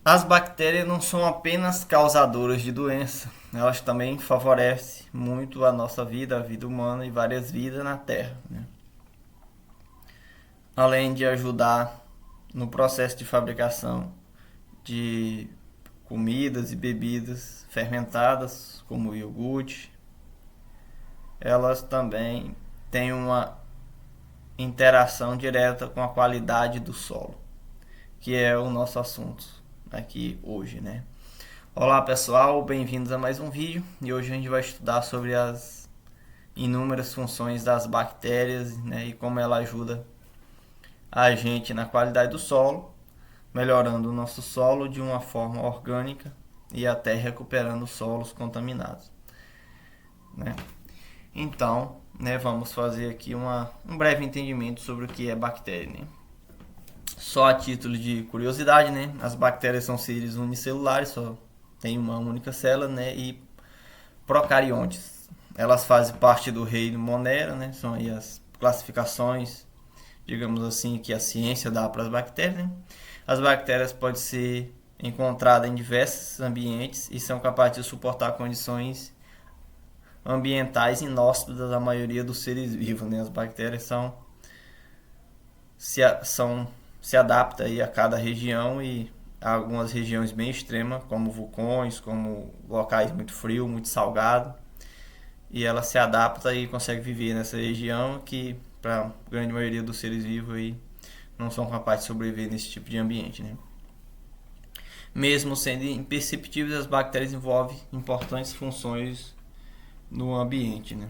As bactérias não são apenas causadoras de doença, elas também favorecem muito a nossa vida, a vida humana e várias vidas na Terra, né? Além de ajudar no processo de fabricação de comidas e bebidas fermentadas, como o iogurte, elas também têm uma interação direta com a qualidade do solo, que é o nosso assunto aqui hoje, né? Olá pessoal, bem-vindos a mais um vídeo e hoje a gente vai estudar sobre as inúmeras funções das bactérias, né, e como ela ajuda a gente na qualidade do solo, melhorando o nosso solo de uma forma orgânica e até recuperando solos contaminados, né? Então, né, vamos fazer aqui um breve entendimento sobre o que é bactéria, né? Só a título de curiosidade, né, as bactérias são seres unicelulares, só tem uma única célula, né, e procariontes. Elas fazem parte do reino Monera, né, são aí as classificações, digamos assim, que a ciência dá para as bactérias, né? As bactérias podem ser encontradas em diversos ambientes e são capazes de suportar condições ambientais inóspitas da maioria dos seres vivos, né? As bactérias se adaptam aí a cada região e há algumas regiões bem extremas, como vulcões, como locais muito frios, muito salgados, e ela se adapta e consegue viver nessa região que para a grande maioria dos seres vivos aí não são capazes de sobreviver nesse tipo de ambiente, né? Mesmo sendo imperceptíveis, as bactérias envolvem importantes funções no ambiente, né?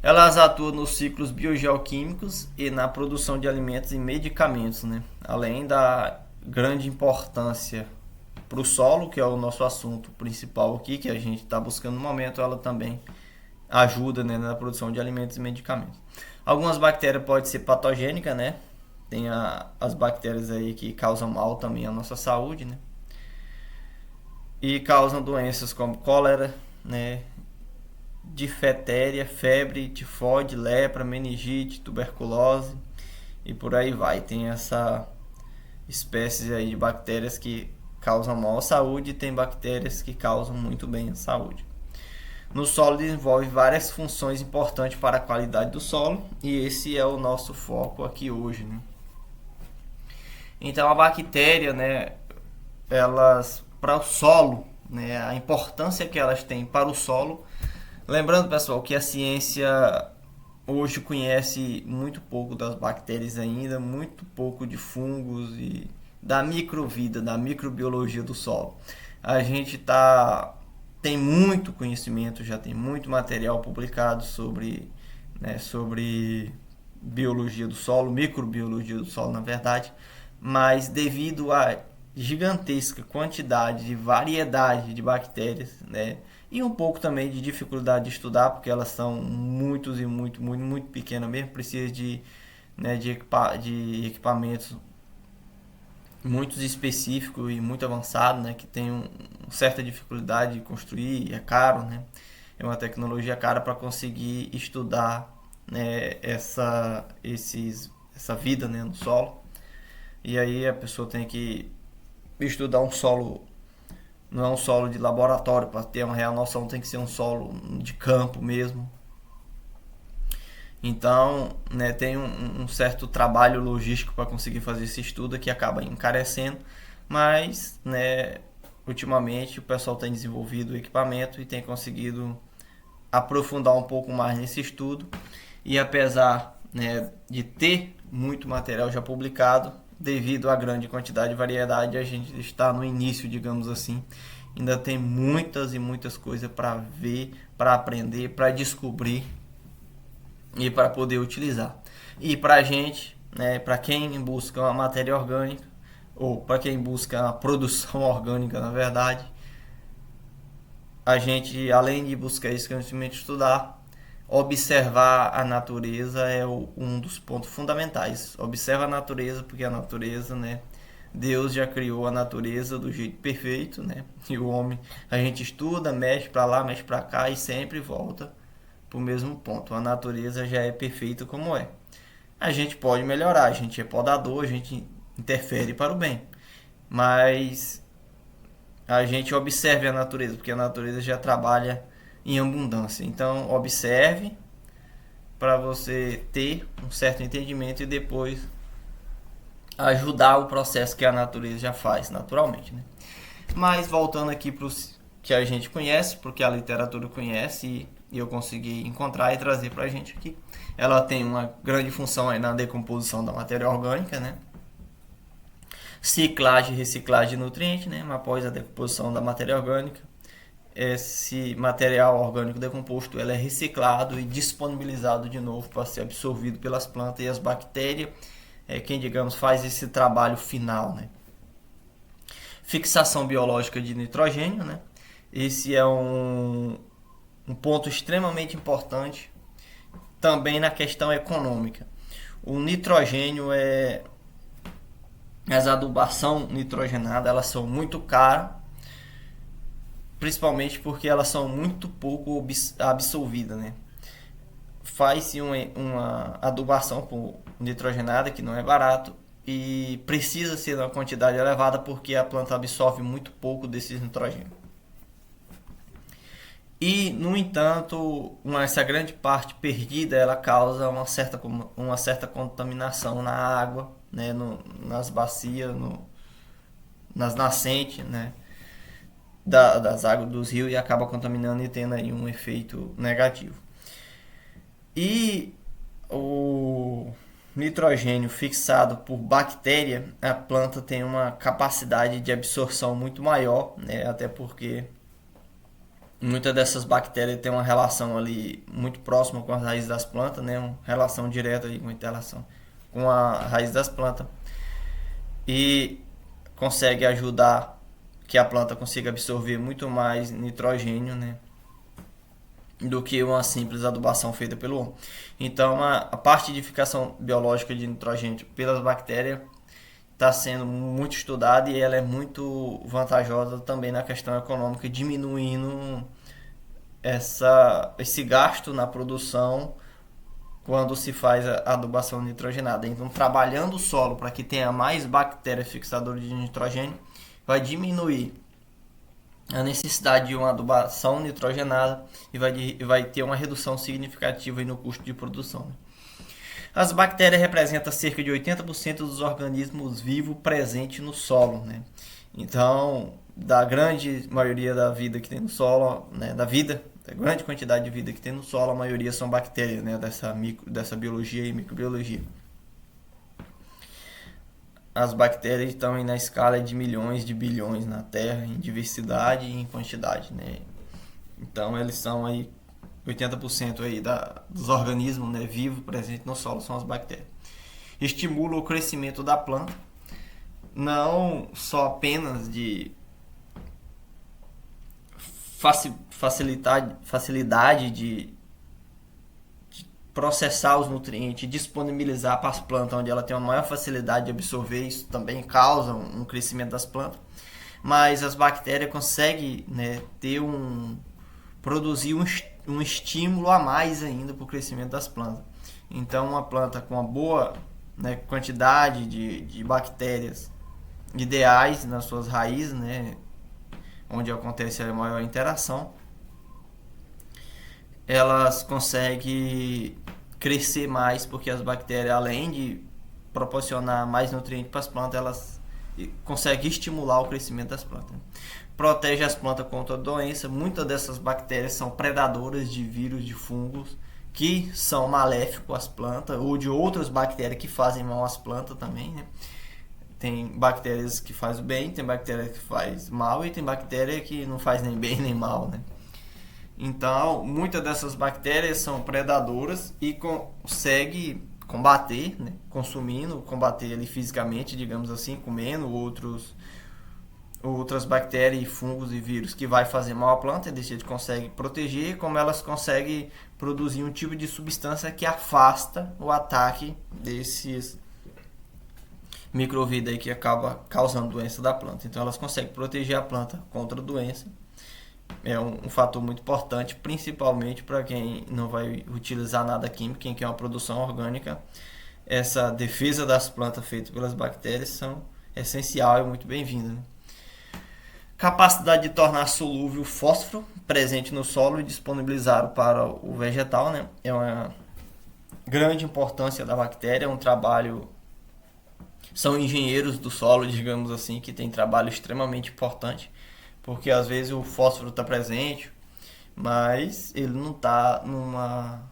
Elas atuam nos ciclos biogeoquímicos e na produção de alimentos e medicamentos, né? Além da grande importância para o solo, que é o nosso assunto principal aqui, que a gente está buscando no momento, ela também ajuda, né, na produção de alimentos e medicamentos. Algumas bactérias podem ser patogênicas, né? Tem as bactérias aí que causam mal também à nossa saúde, né? E causam doenças como cólera, né, difteria, febre, tifoide, lepra, meningite, tuberculose e por aí vai. Tem essa espécies aí de bactérias que causam mal à saúde e tem bactérias que causam muito bem à saúde. No solo desenvolve várias funções importantes para a qualidade do solo e esse é o nosso foco aqui hoje, né? Então a bactéria, né, elas para o solo, né, a importância que elas têm para o solo. Lembrando, pessoal, que a ciência hoje conhece muito pouco das bactérias ainda, muito pouco de fungos e da microvida, da microbiologia do solo. A gente tem muito conhecimento, já tem muito material publicado sobre, né, sobre biologia do solo, microbiologia do solo, na verdade, mas devido à gigantesca quantidade de variedade de bactérias, né, e um pouco também de dificuldade de estudar, porque elas são muitos e muito pequenas mesmo, precisa de, né, de equipamentos muito específicos e muito avançados, né, que tem certa dificuldade de construir, é caro, né, é uma tecnologia cara para conseguir estudar, né, essa vida, né, no solo. E aí a pessoa tem que estudar um solo, não é um solo de laboratório, para ter uma real noção tem que ser um solo de campo mesmo. Então, né, tem um certo trabalho logístico para conseguir fazer esse estudo que acaba encarecendo, mas, né, ultimamente o pessoal tem desenvolvido o equipamento e tem conseguido aprofundar um pouco mais nesse estudo. E apesar, né, de ter muito material já publicado, devido à grande quantidade e variedade, a gente está no início, digamos assim. Ainda tem muitas e muitas coisas para ver, para aprender, para descobrir e para poder utilizar. E para a gente, né, para quem busca uma matéria orgânica, ou para quem busca a produção orgânica, na verdade, a gente, além de buscar isso que a gente estudar, observar a natureza é um dos pontos fundamentais. Observa a natureza, porque a natureza, né, Deus já criou a natureza do jeito perfeito, né? E o homem, a gente estuda, mexe para lá, mexe para cá e sempre volta para o mesmo ponto. A natureza já é perfeita como é. A gente pode melhorar, a gente é podador, a gente, interfere para o bem. Mas a gente observe a natureza, porque a natureza já trabalha em abundância. Então, observe para você ter um certo entendimento e depois ajudar o processo que a natureza já faz naturalmente, né? Mas voltando aqui para os que a gente conhece, porque a literatura conhece e eu consegui encontrar e trazer para a gente aqui. Ela tem uma grande função aí na decomposição da matéria orgânica, né? Ciclagem e reciclagem de nutrientes, né? Após a decomposição da matéria orgânica, esse material orgânico decomposto ele é reciclado e disponibilizado de novo para ser absorvido pelas plantas, e as bactérias quem, digamos, faz esse trabalho final, né? Fixação biológica de nitrogênio, né? Esse é um ponto extremamente importante também na questão econômica. O nitrogênio as adubação nitrogenada, elas são muito caras, principalmente porque elas são muito pouco absorvidas, né? Faz-se uma adubação por nitrogenada, que não é barato, e precisa ser uma quantidade elevada porque a planta absorve muito pouco desses nitrogênios. E, no entanto, essa grande parte perdida ela causa uma certa contaminação na água, né, nas bacias, nas nascentes, né, das águas dos rios, e acaba contaminando e tendo aí um efeito negativo. E o nitrogênio fixado por bactéria, a planta tem uma capacidade de absorção muito maior, né? Até porque muitas dessas bactérias têm uma relação ali muito próxima com as raízes das plantas, né? Uma relação direta aí, uma interação com a raiz das plantas, e consegue ajudar que a planta consiga absorver muito mais nitrogênio, né, do que uma simples adubação feita pelo homem. Então, a parte de fixação biológica de nitrogênio pelas bactérias está sendo muito estudada, e ela é muito vantajosa também na questão econômica, diminuindo esse gasto na produção quando se faz a adubação nitrogenada. Então, trabalhando o solo para que tenha mais bactérias fixadoras de nitrogênio, vai diminuir a necessidade de uma adubação nitrogenada e vai ter uma redução significativa no custo de produção. As bactérias representam cerca de 80% dos organismos vivos presentes no solo, né? Então, da grande maioria da vida que tem no solo, né, da grande quantidade de vida que tem no solo, a maioria são bactérias, né, dessa biologia e microbiologia. As bactérias estão aí na escala de milhões de bilhões na Terra, em diversidade e em quantidade, né? Então, eles são aí 80% aí dos organismos, né, vivos presentes no solo são as bactérias. Estimula o crescimento da planta, não só apenas de facilidade de processar os nutrientes, disponibilizar para as plantas, onde ela tem uma maior facilidade de absorver. Isso também causa um crescimento das plantas, mas as bactérias conseguem, né, produzir um estímulo a mais ainda para o crescimento das plantas. Então, uma planta com uma boa, né, quantidade de bactérias ideais nas suas raízes, né, onde acontece a maior interação, elas conseguem crescer mais, porque as bactérias, além de proporcionar mais nutrientes para as plantas, elas conseguem estimular o crescimento das plantas. Protege as plantas contra a doença. Muitas dessas bactérias são predadoras de vírus, de fungos, que são maléficos às plantas, ou de outras bactérias que fazem mal às plantas também, né? Tem bactérias que fazem bem, tem bactérias que fazem mal, e tem bactéria que não faz nem bem nem mal, né? Então, muitas dessas bactérias são predadoras e consegue combater, né? Combater ali fisicamente, digamos assim, comendo outras bactérias, fungos e vírus que vai fazer mal à planta, e a gente consegue proteger, como elas conseguem produzir um tipo de substância que afasta o ataque desses microvírus aí que acaba causando doença da planta. Então, elas conseguem proteger a planta contra a doença. É um fator muito importante, principalmente para quem não vai utilizar nada químico, quem quer uma produção orgânica. essa defesa das plantas feita pelas bactérias são essencial e muito bem-vinda, né? Capacidade de tornar solúvel o fósforo presente no solo e disponibilizá-lo para o vegetal, né? É uma grande importância da bactéria, é um trabalho... São engenheiros do solo, digamos assim, que tem trabalho extremamente importante, porque às vezes o fósforo está presente, mas ele não está numa...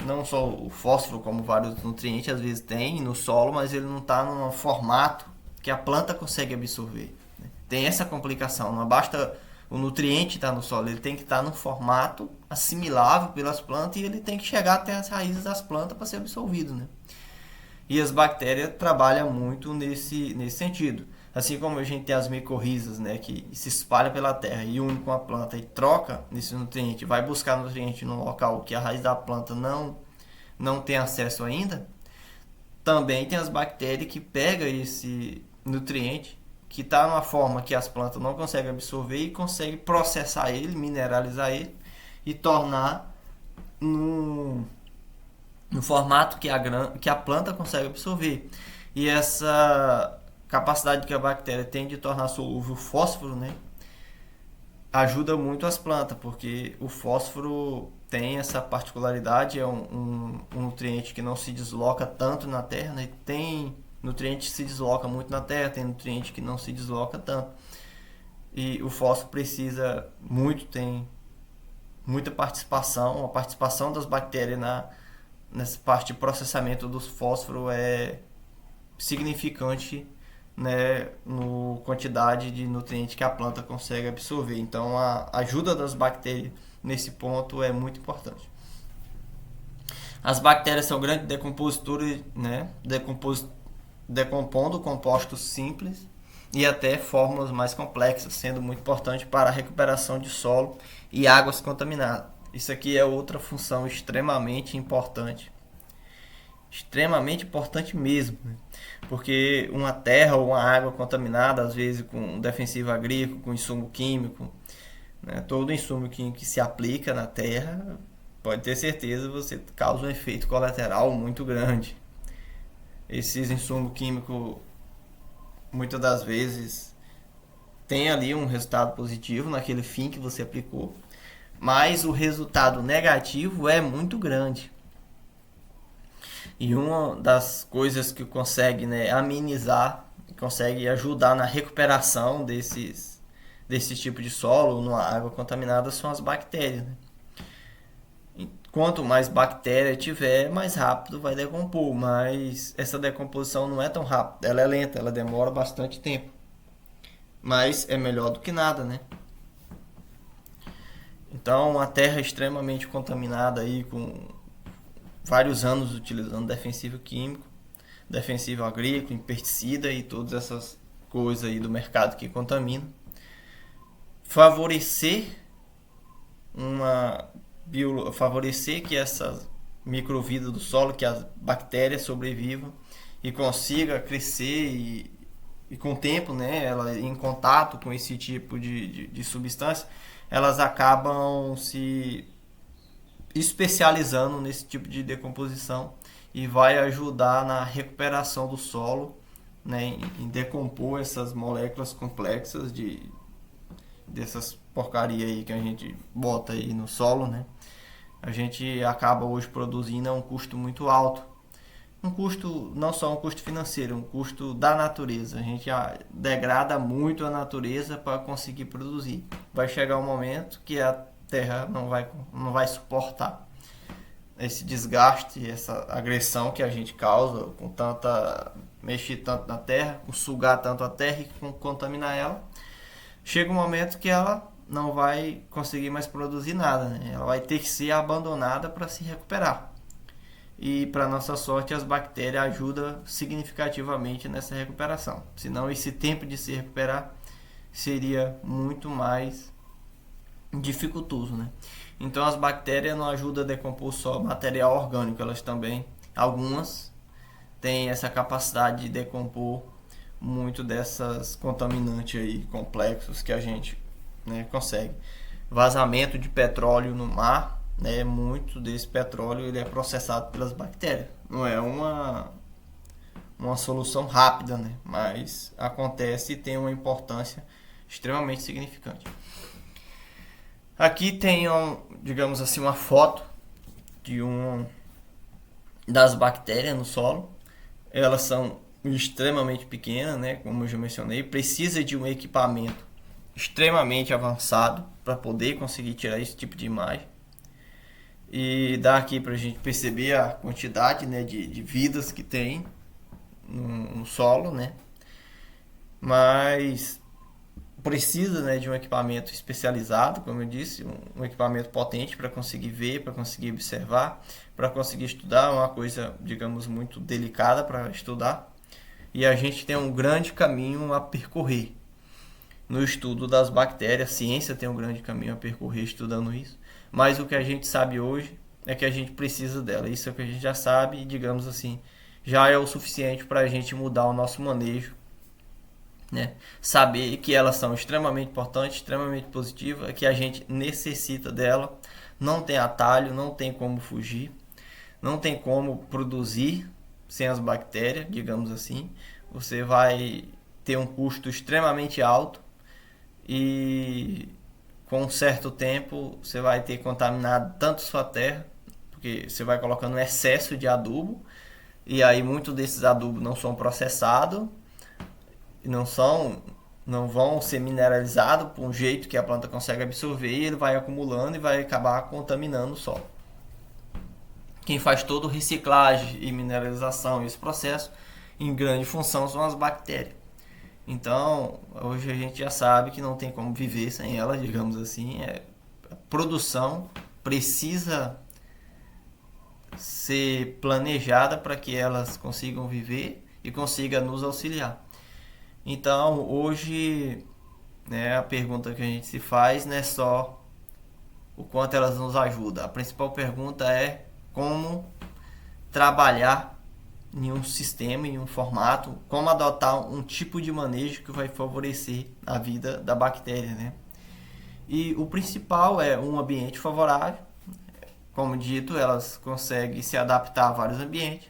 Não só o fósforo, como vários nutrientes, às vezes tem no solo, mas ele não está num formato que a planta consegue absorver. Tem essa complicação, não basta o nutriente estar no solo, ele tem que estar num formato assimilável pelas plantas e ele tem que chegar até as raízes das plantas para ser absorvido, né? E as bactérias trabalham muito nesse sentido. Assim como a gente tem as micorrizas, né, que se espalham pela terra e une com a planta e troca nesse nutriente, vai buscar nutriente no local que a raiz da planta não tem acesso ainda. Também tem as bactérias que pegam esse nutriente que está numa forma que as plantas não conseguem absorver e conseguem processar ele, mineralizar ele e tornar no formato que a planta consegue absorver. E essa capacidade que a bactéria tem de tornar solúvel o fósforo, né, ajuda muito as plantas, porque o fósforo tem essa particularidade, é um nutriente que não se desloca tanto na terra, né? Tem nutriente que se desloca muito na terra, tem nutriente que não se desloca tanto. E o fósforo precisa muito, tem muita participação, a participação das bactérias nessa parte de processamento do fósforo é significante, né, no quantidade de nutrientes que a planta consegue absorver. Então a ajuda das bactérias nesse ponto é muito importante. As bactérias são grandes decompositores, né, decompondo compostos simples e até fórmulas mais complexas, sendo muito importante para a recuperação de solo e águas contaminadas. Isso aqui é outra função extremamente importante mesmo, né? Porque uma terra ou uma água contaminada, às vezes com defensivo agrícola, com insumo químico, né? Todo insumo químico que se aplica na terra, pode ter certeza, você causa um efeito colateral muito grande. Esses insumos químicos, muitas das vezes, tem ali um resultado positivo naquele fim que você aplicou, mas o resultado negativo é muito grande. E uma das coisas que consegue, né, amenizar, consegue ajudar na recuperação desse tipo de solo, numa água contaminada, são as bactérias, né? Quanto mais bactéria tiver, mais rápido vai decompor, mas essa decomposição não é tão rápida, ela é lenta, ela demora bastante tempo. Mas é melhor do que nada, né? Então, uma terra extremamente contaminada aí com vários anos utilizando defensivo químico, defensivo agrícola, pesticida e todas essas coisas aí do mercado que contaminam. Favorecer que essa microvida do solo, que as bactérias sobrevivam e consiga crescer e com o tempo, né, ela em contato com esse tipo de substância, elas acabam se especializando nesse tipo de decomposição e vai ajudar na recuperação do solo, né, em decompor essas moléculas complexas dessas porcaria aí que a gente bota aí no solo, né? A gente acaba hoje produzindo a um custo muito alto. Um custo, não só um custo financeiro, um custo da natureza. A gente degrada muito a natureza para conseguir produzir. Vai chegar um momento que a terra não vai suportar esse desgaste, essa agressão que a gente causa com mexer tanto na terra, com sugar tanto a terra e com contaminar ela. Chega um momento que ela não vai conseguir mais produzir nada, né? Ela vai ter que ser abandonada para se recuperar. E para nossa sorte, as bactérias ajudam significativamente nessa recuperação. Senão esse tempo de se recuperar seria muito mais dificultoso, né? Então as bactérias não ajudam a decompor só material orgânico, elas também, algumas têm essa capacidade de decompor muito dessas contaminantes aí complexos que a gente, né, consegue. Vazamento de petróleo no mar, né, muito desse petróleo ele é processado pelas bactérias. não é uma solução rápida, né? Mas acontece e tem uma importância extremamente significante. Aqui tem, digamos assim, uma foto de das bactérias no solo. Elas são extremamente pequenas, né? Como eu já mencionei, precisa de um equipamento extremamente avançado para poder conseguir tirar esse tipo de imagem. E dá aqui para a gente perceber a quantidade, né, de vidas que tem no solo, né? Mas precisa, né, de um equipamento especializado, como eu disse, um equipamento potente para conseguir ver, para conseguir observar, para conseguir estudar. Uma coisa, digamos, muito delicada para estudar. E a gente tem um grande caminho a percorrer no estudo das bactérias. A ciência tem um grande caminho a percorrer estudando isso. Mas o que a gente sabe hoje é que a gente precisa dela. Isso é o que a gente já sabe e, digamos assim, já é o suficiente para a gente mudar o nosso manejo, né? Saber que elas são extremamente importantes, extremamente positivas, que a gente necessita dela, não tem atalho, não tem como fugir, não tem como produzir sem as bactérias, digamos assim. Você vai ter um custo extremamente alto e com um certo tempo você vai ter contaminado tanto sua terra, porque você vai colocando um excesso de adubo, e aí muitos desses adubos não são processados, não vão ser mineralizados por um jeito que a planta consegue absorver, e ele vai acumulando e vai acabar contaminando o solo. Quem faz toda a reciclagem e mineralização, esse processo, em grande função, são as bactérias. Então, hoje a gente já sabe que não tem como viver sem elas, digamos assim. A produção precisa ser planejada para que elas consigam viver e consigam nos auxiliar. Então, hoje, né, a pergunta que a gente se faz não é só o quanto elas nos ajudam. A principal pergunta é como trabalhar em um sistema, em um formato, como adotar um tipo de manejo que vai favorecer a vida da bactéria, né? E o principal é um ambiente favorável. Como dito, elas conseguem se adaptar a vários ambientes,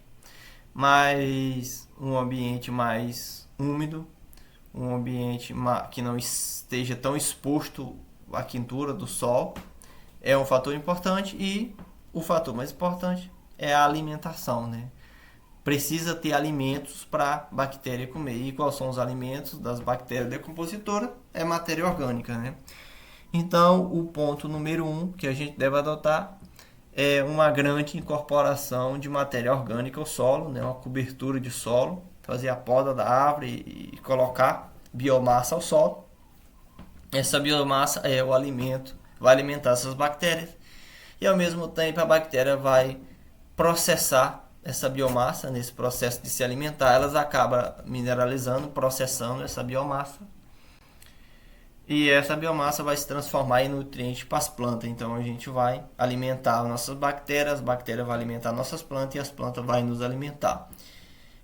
mas um ambiente mais úmido, um ambiente que não esteja tão exposto à quentura do sol é um fator importante, e o fator mais importante é a alimentação, né? Precisa ter alimentos para a bactéria comer. E quais são os alimentos das bactérias decompositoras? É matéria orgânica, né? Então, o ponto número 1 que a gente deve adotar é uma grande incorporação de matéria orgânica ao solo, né? Uma cobertura de solo, fazer a poda da árvore e colocar biomassa ao solo. Essa biomassa é o alimento, vai alimentar essas bactérias, e ao mesmo tempo a bactéria vai processar essa biomassa. Nesse processo de se alimentar, elas acabam mineralizando, processando essa biomassa, e essa biomassa vai se transformar em nutriente para as plantas. Então a gente vai alimentar as nossas bactérias, as bactérias vão alimentar nossas plantas e as plantas vão nos alimentar.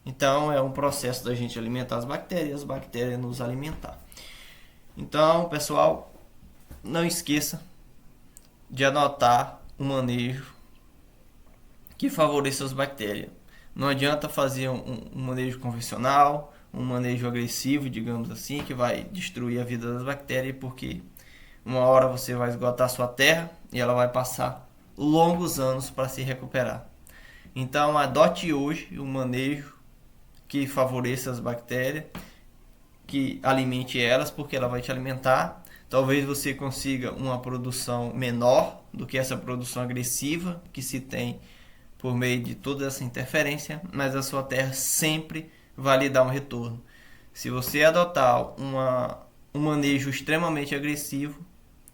Então é um processo da gente alimentar as bactérias nos alimentar. Então, pessoal, não esqueça de adotar um manejo que favoreça as bactérias. Não adianta fazer um manejo convencional, um manejo agressivo, digamos assim, que vai destruir a vida das bactérias, porque uma hora você vai esgotar sua terra e ela vai passar longos anos para se recuperar. Então, adote hoje um manejo que favoreça as bactérias, que alimente elas, porque ela vai te alimentar. Talvez você consiga uma produção menor do que essa produção agressiva que se tem por meio de toda essa interferência, mas a sua terra sempre vai lhe dar um retorno. Se você adotar um manejo extremamente agressivo,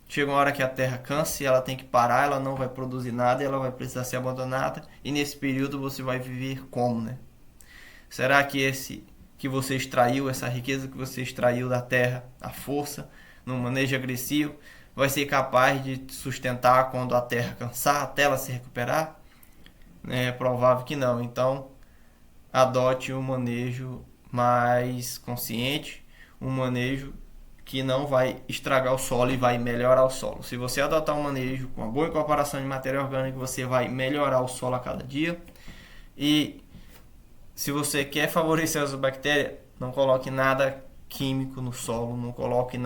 chega uma hora que a terra cansa e ela tem que parar, ela não vai produzir nada e ela vai precisar ser abandonada, e nesse período você vai viver como, né? Será que você extraiu, essa riqueza que você extraiu da terra, a força, no manejo agressivo, vai ser capaz de sustentar quando a terra cansar, até ela se recuperar? É provável que não. Então, adote um manejo mais consciente, um manejo que não vai estragar o solo e vai melhorar o solo. Se você adotar um manejo com uma boa incorporação de matéria orgânica, você vai melhorar o solo a cada dia, e se você quer favorecer as bactérias, não coloque nada químico no solo, não coloque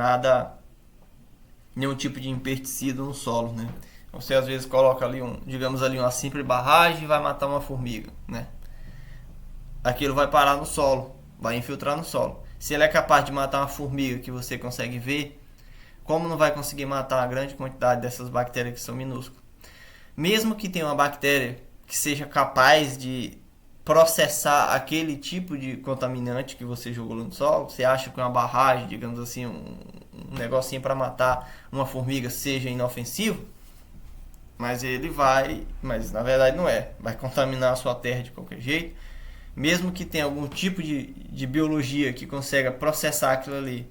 nenhum tipo de pesticida no solo, né? Você às vezes coloca ali digamos ali uma simples barragem e vai matar uma formiga, né? Aquilo vai parar no solo, vai infiltrar no solo. Se ele é capaz de matar uma formiga que você consegue ver, como não vai conseguir matar a grande quantidade dessas bactérias que são minúsculas? Mesmo que tenha uma bactéria que seja capaz de processar aquele tipo de contaminante que você jogou no solo, você acha que uma barragem, digamos assim, um negocinho para matar uma formiga seja inofensivo, mas na verdade não é, vai contaminar a sua terra de qualquer jeito. Mesmo que tenha algum tipo de biologia que consiga processar aquilo ali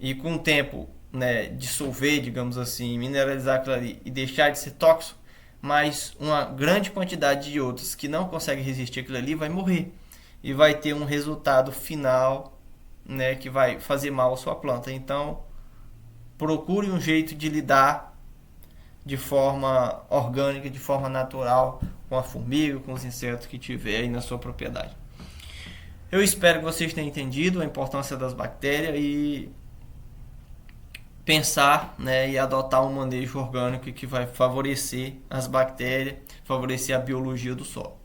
e com o tempo, né, dissolver, digamos assim, mineralizar aquilo ali e deixar de ser tóxico, mas uma grande quantidade de outros que não conseguem resistir aquilo ali vai morrer e vai ter um resultado final, né, que vai fazer mal à sua planta. Então, procure um jeito de lidar de forma orgânica, de forma natural, com a formiga, com os insetos que tiver aí na sua propriedade. Eu espero que vocês tenham entendido a importância das bactérias e pensar, né, e adotar um manejo orgânico que vai favorecer as bactérias, favorecer a biologia do solo.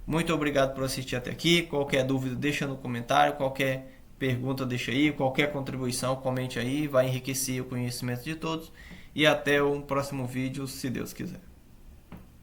Muito obrigado por assistir até aqui. Qualquer dúvida deixa no comentário, qualquer pergunta deixa aí, qualquer contribuição comente aí, vai enriquecer o conhecimento de todos. E até um próximo vídeo, se Deus quiser.